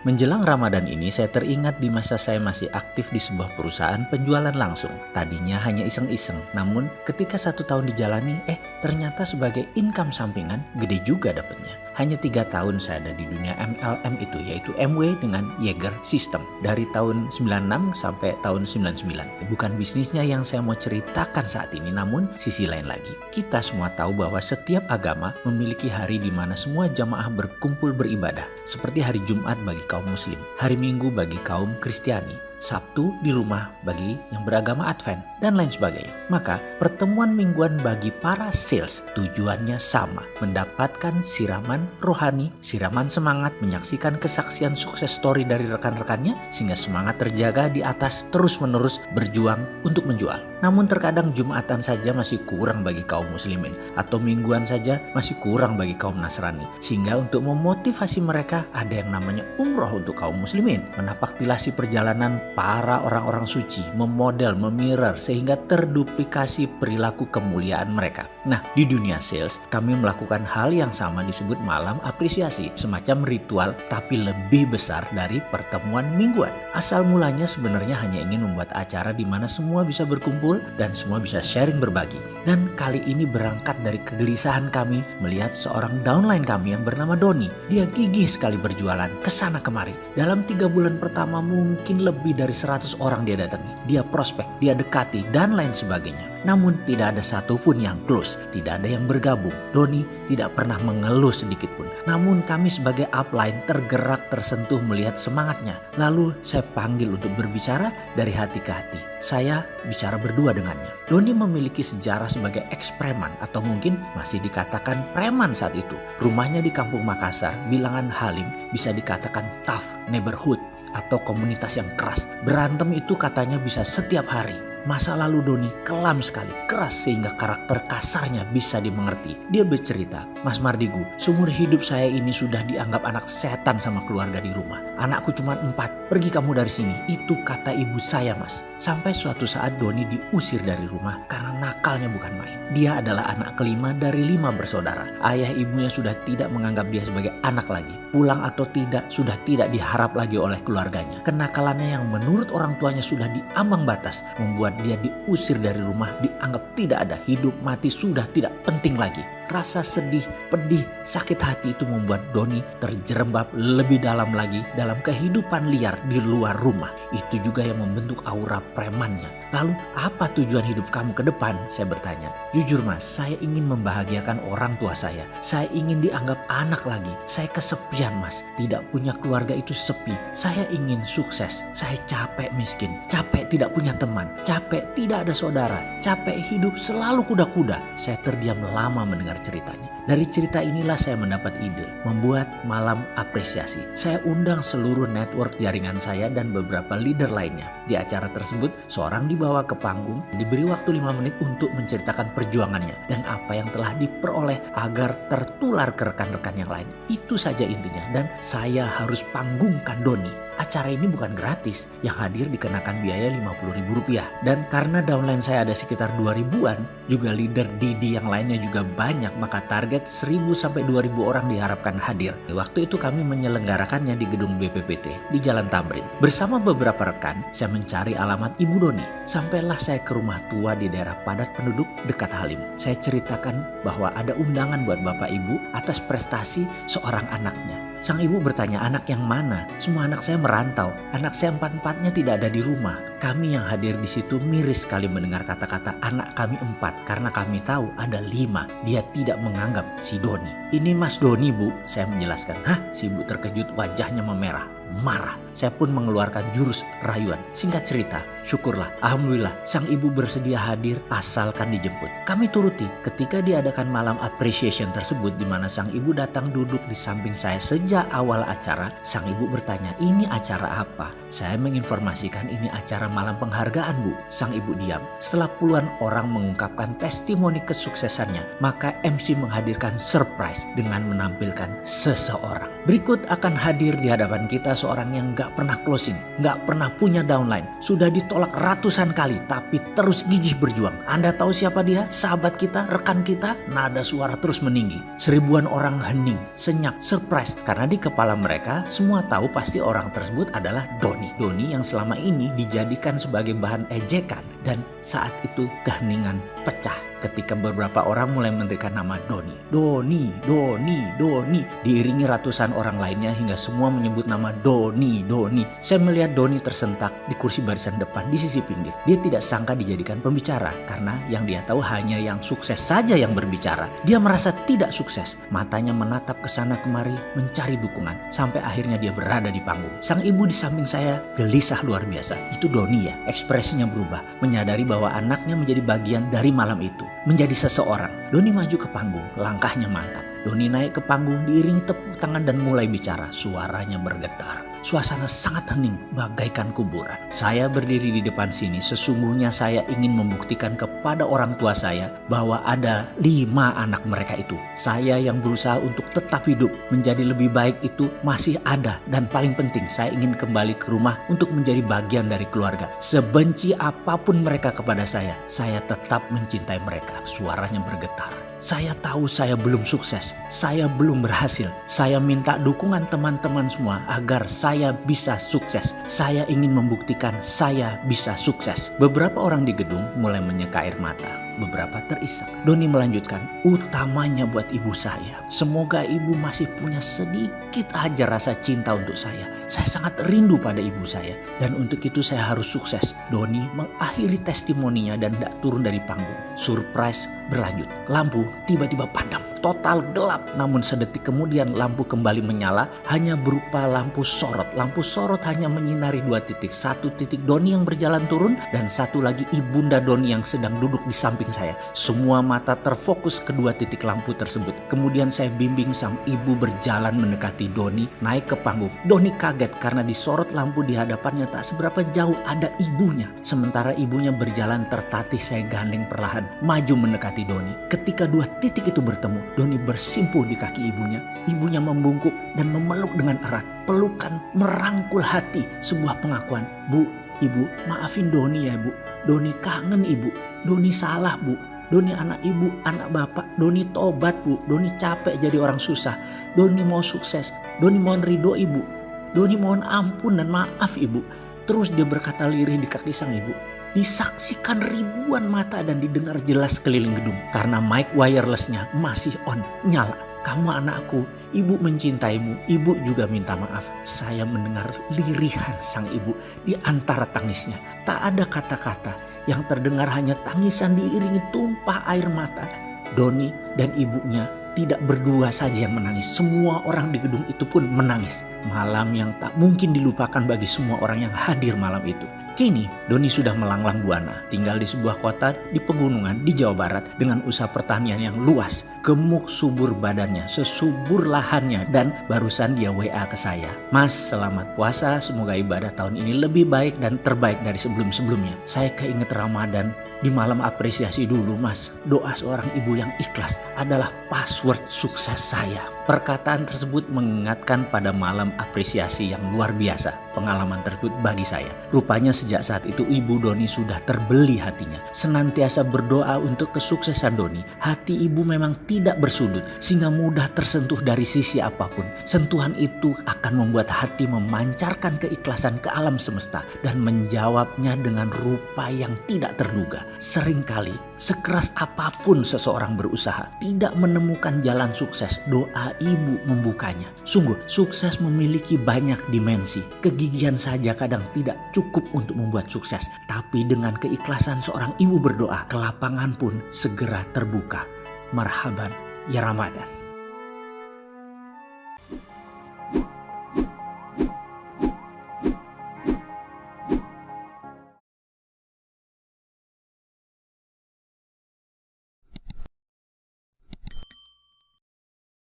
Menjelang Ramadan ini saya teringat di masa saya masih aktif di sebuah perusahaan penjualan langsung. Tadinya hanya iseng-iseng, namun ketika 1 tahun dijalani, ternyata sebagai income sampingan gede juga dapatnya. Hanya 3 tahun saya ada di dunia MLM itu, yaitu MW dengan Jaeger System. Dari tahun 96 sampai tahun 99. Bukan bisnisnya yang saya mau ceritakan saat ini, namun sisi lain lagi. Kita semua tahu bahwa setiap agama memiliki hari di mana semua jamaah berkumpul beribadah. Seperti hari Jumat bagi kaum Muslim, hari Minggu bagi kaum Kristiani, Sabtu di rumah bagi yang beragama Advent, dan lain sebagainya. Maka pertemuan mingguan bagi para sales tujuannya sama, mendapatkan siraman rohani, siraman semangat, menyaksikan kesaksian sukses story dari rekan-rekannya sehingga semangat terjaga di atas terus-menerus berjuang untuk menjual. Namun terkadang Jumatan saja masih kurang bagi kaum muslimin atau mingguan saja masih kurang bagi kaum Nasrani, sehingga untuk memotivasi mereka ada yang namanya umroh untuk kaum muslimin, menapaktilasi perjalanan para orang-orang suci, memodel, memirror sehingga terduplikasi perilaku kemuliaan mereka. Nah, di dunia sales kami melakukan hal yang sama disebut malam apresiasi, semacam ritual tapi lebih besar dari pertemuan mingguan. Asal mulanya sebenarnya hanya ingin membuat acara di mana semua bisa berkumpul dan semua bisa sharing berbagi. Dan kali ini berangkat dari kegelisahan kami melihat seorang downline kami yang bernama Doni. Dia gigih sekali berjualan kesana kemari. Dalam 3 bulan pertama mungkin lebih dari 100 orang dia datangi. Dia prospek, dia dekati dan lain sebagainya. Namun tidak ada satupun yang close, tidak ada yang bergabung. Doni tidak pernah mengeluh sedikit pun. Namun kami sebagai upline tergerak, tersentuh melihat semangatnya. Lalu saya panggil untuk berbicara dari hati ke hati. Saya bicara berdua dengannya. Doni memiliki sejarah sebagai ex-preman atau mungkin masih dikatakan preman saat itu. Rumahnya di Kampung Makassar, bilangan Halim, bisa dikatakan tough neighborhood atau komunitas yang keras. Berantem itu katanya bisa setiap hari. Masa lalu Doni kelam sekali, keras sehingga karakter kasarnya bisa dimengerti. Dia bercerita, "Mas Mardigu, seumur hidup saya ini sudah dianggap anak setan sama keluarga di rumah. Anakku cuma 4, pergi kamu dari sini." Itu kata ibu saya, Mas. Sampai suatu saat Doni diusir dari rumah karena nakalnya bukan main. Dia adalah anak kelima dari 5 bersaudara. Ayah ibunya sudah tidak menganggap dia sebagai anak lagi. Pulang atau tidak sudah tidak diharap lagi oleh keluarganya. Kenakalannya yang menurut orang tuanya sudah diambang batas membuat dia diusir dari rumah, dianggap tidak ada, hidup mati sudah tidak penting lagi. Rasa sedih, pedih, sakit hati itu membuat Doni terjerembab lebih dalam lagi dalam kehidupan liar di luar rumah. Itu juga yang membentuk aura premannya. Lalu apa tujuan hidup kamu ke depan? Saya bertanya. Jujur Mas, saya ingin membahagiakan orang tua saya. Saya ingin dianggap anak lagi. Saya kesepian Mas. Tidak punya keluarga itu sepi. Saya ingin sukses. Saya capek miskin. Capek tidak punya teman. Capek tidak ada saudara. Capek hidup selalu kuda-kuda. Saya terdiam lama mendengar ceritanya. Dari cerita inilah saya mendapat ide membuat malam apresiasi. Saya undang seluruh network jaringan saya dan beberapa leader lainnya. Di acara tersebut seorang dibawa ke panggung, diberi waktu 5 menit untuk menceritakan perjuangannya dan apa yang telah diperoleh agar tertular ke rekan-rekan yang lain. Itu saja intinya, dan saya harus panggungkan Doni. Acara ini bukan gratis, yang hadir dikenakan biaya Rp50.000. Dan karena downline saya ada sekitar 2000-an, juga leader Didi yang lainnya juga banyak, maka target 1000 sampai 2000 orang diharapkan hadir. Waktu itu kami menyelenggarakannya di gedung BPPT di Jalan Tamrin. Bersama beberapa rekan, saya mencari alamat Ibu Doni. Sampailah saya ke rumah tua di daerah padat penduduk dekat Halim. Saya ceritakan bahwa ada undangan buat Bapak Ibu atas prestasi seorang anaknya. Sang ibu bertanya, anak yang mana? Semua anak saya merantau. Anak saya 4-4-nya tidak ada di rumah. Kami yang hadir di situ miris sekali mendengar kata-kata anak kami 4 karena kami tahu ada 5. Dia tidak menganggap si Doni. Ini Mas Doni Bu, saya menjelaskan. Hah? Si ibu terkejut, wajahnya memerah. Marah. Saya pun mengeluarkan jurus rayuan. Singkat cerita, syukurlah, alhamdulillah sang ibu bersedia hadir asalkan dijemput. Kami turuti. Ketika diadakan malam appreciation tersebut di mana sang ibu datang duduk di samping saya sejak awal acara, sang ibu bertanya, "Ini acara apa?" Saya menginformasikan ini acara acara malam penghargaan, Bu. Sang ibu diam. Setelah puluhan orang mengungkapkan testimoni kesuksesannya, maka MC menghadirkan surprise dengan menampilkan seseorang. Berikut akan hadir di hadapan kita seorang yang gak pernah closing, gak pernah punya downline, sudah ditolak ratusan kali tapi terus gigih berjuang. Anda tahu siapa dia? Sahabat kita, rekan kita? Nada suara terus meninggi. Seribuan orang hening, senyap, surprise karena di kepala mereka semua tahu pasti orang tersebut adalah Doni. Doni yang selama ini dijadikan sebagai bahan ejekan, dan saat itu keheningan pecah ketika beberapa orang mulai memberikan nama Doni. Doni, Doni, Doni. Diiringi ratusan orang lainnya hingga semua menyebut nama Doni, Doni. Saya melihat Doni tersentak di kursi barisan depan di sisi pinggir. Dia tidak sangka dijadikan pembicara karena yang dia tahu hanya yang sukses saja yang berbicara. Dia merasa tidak sukses. Matanya menatap ke sana kemari mencari dukungan sampai akhirnya dia berada di panggung. Sang ibu di samping saya gelisah luar biasa. Itu Doni ya. Ekspresinya berubah, menyadari bahwa anaknya menjadi bagian dari malam itu. Menjadi seseorang. Doni maju ke panggung, langkahnya mantap. Doni naik ke panggung diiringi tepuk tangan dan mulai bicara. Suaranya bergetar. Suasana sangat hening bagaikan kuburan. Saya berdiri di depan sini, sesungguhnya saya ingin membuktikan kepada orang tua saya bahwa ada 5 anak mereka itu. Saya yang berusaha untuk tetap hidup, menjadi lebih baik itu masih ada. Dan paling penting saya ingin kembali ke rumah untuk menjadi bagian dari keluarga. Sebenci apapun mereka kepada saya tetap mencintai mereka. Suaranya bergetar. Saya tahu saya belum sukses, saya belum berhasil. Saya minta dukungan teman-teman semua agar saya bisa sukses. Saya ingin membuktikan saya bisa sukses. Beberapa orang di gedung mulai menyeka air mata. Beberapa terisak. Doni melanjutkan, utamanya buat ibu saya. Semoga ibu masih punya sedikit aja rasa cinta untuk saya. Saya sangat rindu pada ibu saya. Dan untuk itu saya harus sukses. Doni mengakhiri testimoninya dan tidak turun dari panggung. Surprise berlanjut. Lampu tiba-tiba padam. Total gelap. Namun sedetik kemudian lampu kembali menyala. Hanya berupa lampu sorot. Lampu sorot hanya menyinari 2 titik. 1 titik Doni yang berjalan turun. Dan 1 lagi ibunda Doni yang sedang duduk di samping saya. Semua mata terfokus kedua titik lampu tersebut. Kemudian saya bimbing sang ibu berjalan mendekati Doni, naik ke panggung. Doni kaget karena disorot lampu di hadapannya tak seberapa jauh ada ibunya. Sementara ibunya berjalan tertatih, saya gandeng perlahan maju mendekati Doni. Ketika 2 titik itu bertemu, Doni bersimpuh di kaki ibunya. Ibunya membungkuk dan memeluk dengan erat. Pelukan merangkul hati, sebuah pengakuan. Bu, ibu, maafin Doni ya bu. Doni kangen ibu. Doni salah bu. Doni anak ibu, anak bapak. Doni tobat bu. Doni capek jadi orang susah. Doni mau sukses. Doni mohon ridho ibu. Doni mohon ampun dan maaf ibu. Terus dia berkata lirih di kaki sang ibu. Disaksikan ribuan mata dan didengar jelas keliling gedung. Karena mic wirelessnya masih on, nyala. Kamu anakku, ibu mencintaimu, ibu juga minta maaf. Saya mendengar lirihan sang ibu di antara tangisnya. Tak ada kata-kata, yang terdengar hanya tangisan diiringi tumpah air mata. Doni dan ibunya tidak berdua saja yang menangis. Semua orang di gedung itu pun menangis. Malam yang tak mungkin dilupakan bagi semua orang yang hadir malam itu. Kini Doni sudah melanglang buana, tinggal di sebuah kota di pegunungan di Jawa Barat dengan usaha pertanian yang luas. Gemuk subur badannya, sesubur lahannya, dan barusan dia WA ke saya. Mas, selamat puasa, semoga ibadah tahun ini lebih baik dan terbaik dari sebelum-sebelumnya. Saya keinget Ramadan, di malam apresiasi dulu mas. Doa seorang ibu yang ikhlas adalah password sukses saya. Perkataan tersebut mengingatkan pada malam apresiasi yang luar biasa. Pengalaman tersebut bagi saya. Rupanya sejak saat itu ibu Doni sudah terbeli hatinya. Senantiasa berdoa untuk kesuksesan Doni. Hati ibu memang tidak bersudut sehingga mudah tersentuh dari sisi apapun. Sentuhan itu akan membuat hati memancarkan keikhlasan ke alam semesta dan menjawabnya dengan rupa yang tidak terduga. Seringkali sekeras apapun seseorang berusaha tidak menemukan jalan sukses, doa ibu membukanya. Sungguh, sukses memiliki banyak dimensi. Kegigihan saja kadang tidak cukup untuk membuat sukses. Tapi dengan keikhlasan seorang ibu berdoa, kelapangan pun segera terbuka. Marhaban ya Ramadan.